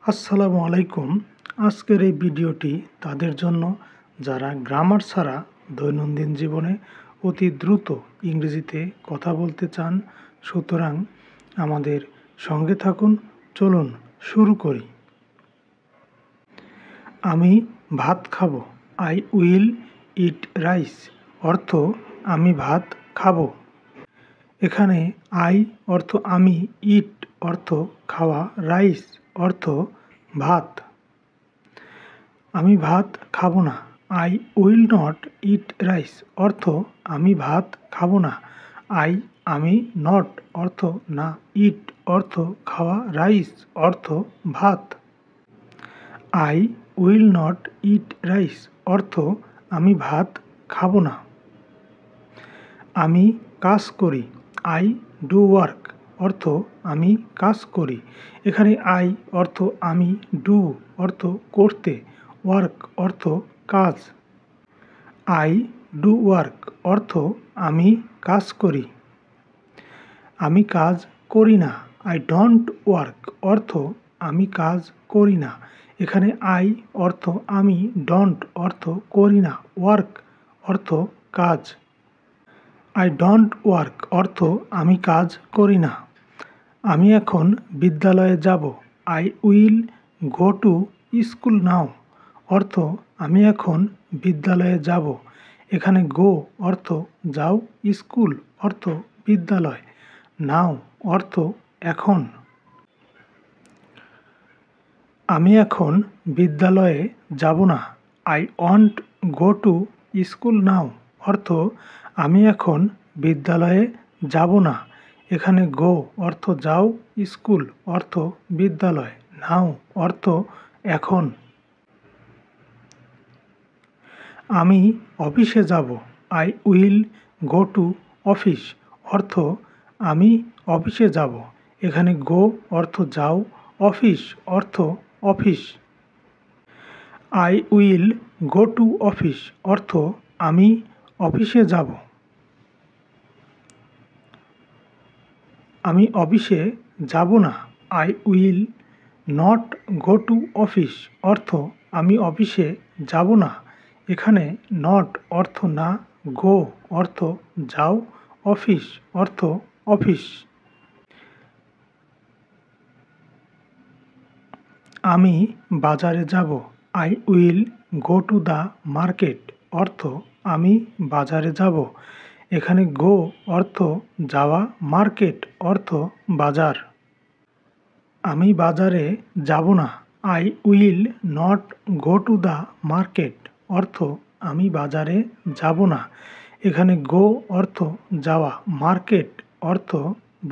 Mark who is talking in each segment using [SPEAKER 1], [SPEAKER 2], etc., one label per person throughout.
[SPEAKER 1] আসসালামু আলাইকুম। আজকের এই ভিডিওটি তাদের জন্য যারা গ্রামার ছাড়া দৈনন্দিন জীবনে অতি দ্রুত ইংরেজিতে কথা বলতে চান। সুতরাং আমাদের সঙ্গে থাকুন, চলুন শুরু করি। আমি ভাত খাবো। আই উইল ইট রাইস অর্থ আমি ভাত খাবো। এখানে আই অর্থ আমি, ইট অর্থ খাওয়া, রাইস অর্থ ভাত। আমি ভাত খাবো না। I will not eat rice অর্থ আমি ভাত খাবো না। আমি নট অর্থ না, ইট অর্থ খাওয়া, রাইস অর্থ ভাত। I will not eat rice অর্থ আমি ভাত খাবো না। আমি কাজ করি। আই ডু ওয়ার্ক অর্থ আমি কাজ করি। এখানে আই অর্থ আমি, ডু অর্থ করতে, ওয়ার্ক অর্থ কাজ। আই ডু ওয়ার্ক অর্থ আমি কাজ করি। আমি কাজ করি না। আই ডোন্ট ওয়ার্ক অর্থ আমি কাজ করি না। এখানে আই অর্থ আমি, ডোন্ট অর্থ করি না, ওয়ার্ক অর্থ কাজ। আই ডোন্ট ওয়ার্ক অর্থ আমি কাজ করি না। আমি এখন বিদ্যালয়ে যাব। I will go to school now অর্থ আমি এখন বিদ্যালয়ে যাব। এখানে গো অর্থ যাও, স্কুল অর্থ বিদ্যালয়, নাও অর্থ এখন। আমি এখন বিদ্যালয়ে যাব না। I want go to school now অর্থ আমি এখন বিদ্যালয়ে যাব না। এখানে গো অর্থ যাও, স্কুল অর্থ বিদ্যালয়, নাও অর্থ এখন। আমি অফিসে যাব। I will go to office অর্থ আমি অফিসে যাব। এখানে গো অর্থ যাও, অফিস অর্থ office. I will go to office অর্থ আমি অফিসে যাব। আমি অফিসে যাব না। I will not go to office অর্থ আমি অফিসে যাব না। এখানে নট অর্থ না, গো অর্থ যাও, অফিস অর্থ অফিস। আমি বাজারে যাব। I will go to the market অর্থ আমি বাজারে যাব। এখানে গো অর্থ যাওয়া, মার্কেট অর্থ বাজার। আমি বাজারে যাব না। I will not go to the market অর্থ আমি বাজারে যাব না। এখানে গো অর্থ যাওয়া, মার্কেট অর্থ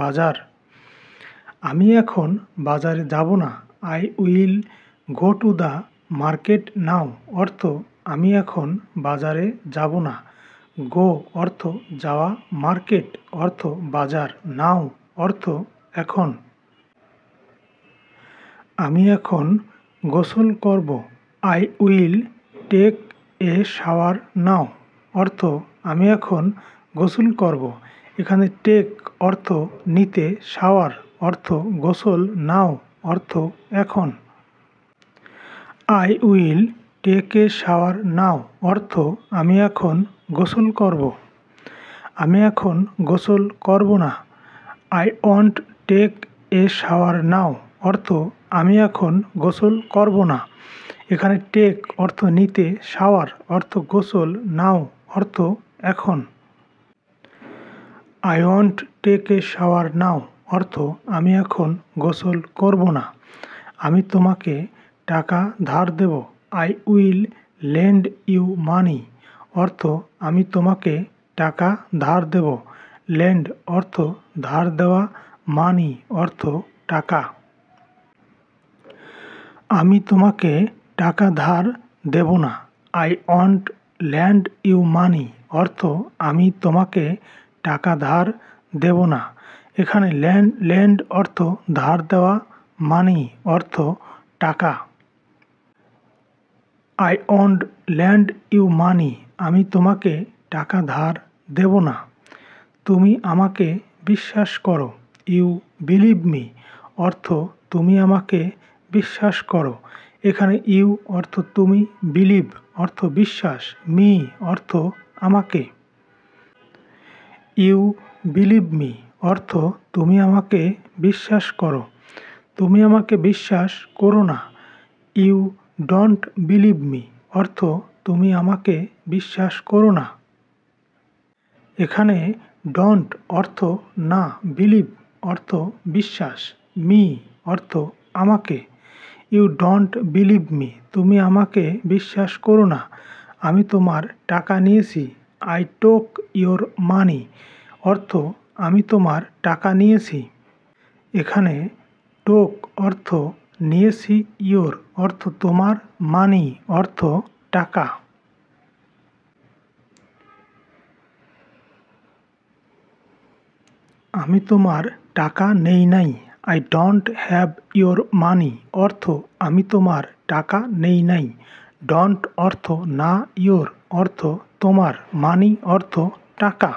[SPEAKER 1] বাজার। আমি এখন বাজারে যাব না। I will go to the market নাও অর্থ আমি এখন বাজারে যাব না। গো অর্থ যাওয়া, মার্কেট অর্থ বাজার, নাও অর্থ এখন। আমি এখন গোসল করব। I will take a shower now অর্থ আমি এখন গোসল করব। এখানে টেক অর্থ নিতে, শাওয়ার অর্থ গোসল, নাও অর্থ এখন। I will take a shower now অর্থ আমি এখন গোসল করব। আমি এখন গোসল করব না। I won't take a shower now অর্থ আমি এখন গোসল করব না। এখানে টেক অর্থ নিতে, শাওয়ার অর্থ গোসল, নাও অর্থ এখন। I won't take a shower now অর্থ আমি এখন গোসল করব না। আমি তোমাকে টাকা ধার দেব। I will lend you money অর্থ আমি তোমাকে টাকা ধার দেব। লেন্ড অর্থ ধার দেওয়া, মানি অর্থ টাকা। আমি তোমাকে টাকা ধার দেব না। I won't lend you money অর্থ আমি তোমাকে টাকা ধার দেব না। এখানে ল্যান্ড অর্থ ধার দেওয়া, মানি অর্থ টাকা। I won't lend you money আমি তোমাকে টাকা ধার দেব না। তুমি আমাকে বিশ্বাস করো। ইউ বিলিভ মি অর্থ তুমি আমাকে বিশ্বাস করো। এখানে ইউ অর্থ তুমি, বিলিভ অর্থ বিশ্বাস, মি অর্থ আমাকে। ইউ বিলিভ মি অর্থ তুমি আমাকে বিশ্বাস করো। তুমি আমাকে বিশ্বাস করো না। ইউ ডোন্ট বিলিভ মি অর্থ তুমি আমাকে বিশ্বাস করো না। এখানে ডোন্ট অর্থ না, বিলিভ অর্থ বিশ্বাস, মি অর্থ আমাকে। ইউ ডোন্ট বিলিভ মি তুমি আমাকে বিশ্বাস করো না। আমি তোমার টাকা নিয়েছি। আই টোক ইয়োর মানি অর্থ আমি তোমার টাকা নিয়েছি। এখানে টোক অর্থ নিয়েছি, ইয়োর অর্থ তোমার, মানি অর্থ টাকা। আমি তোমার টাকা নেই নাই। আই ডোন্ট হ্যাভ ইয়োর মানি অর্থ আমি তোমার টাকা নেই নাই। ডোন্ট অর্থ না, ইয়োর অর্থ তোমার, মানি অর্থ টাকা।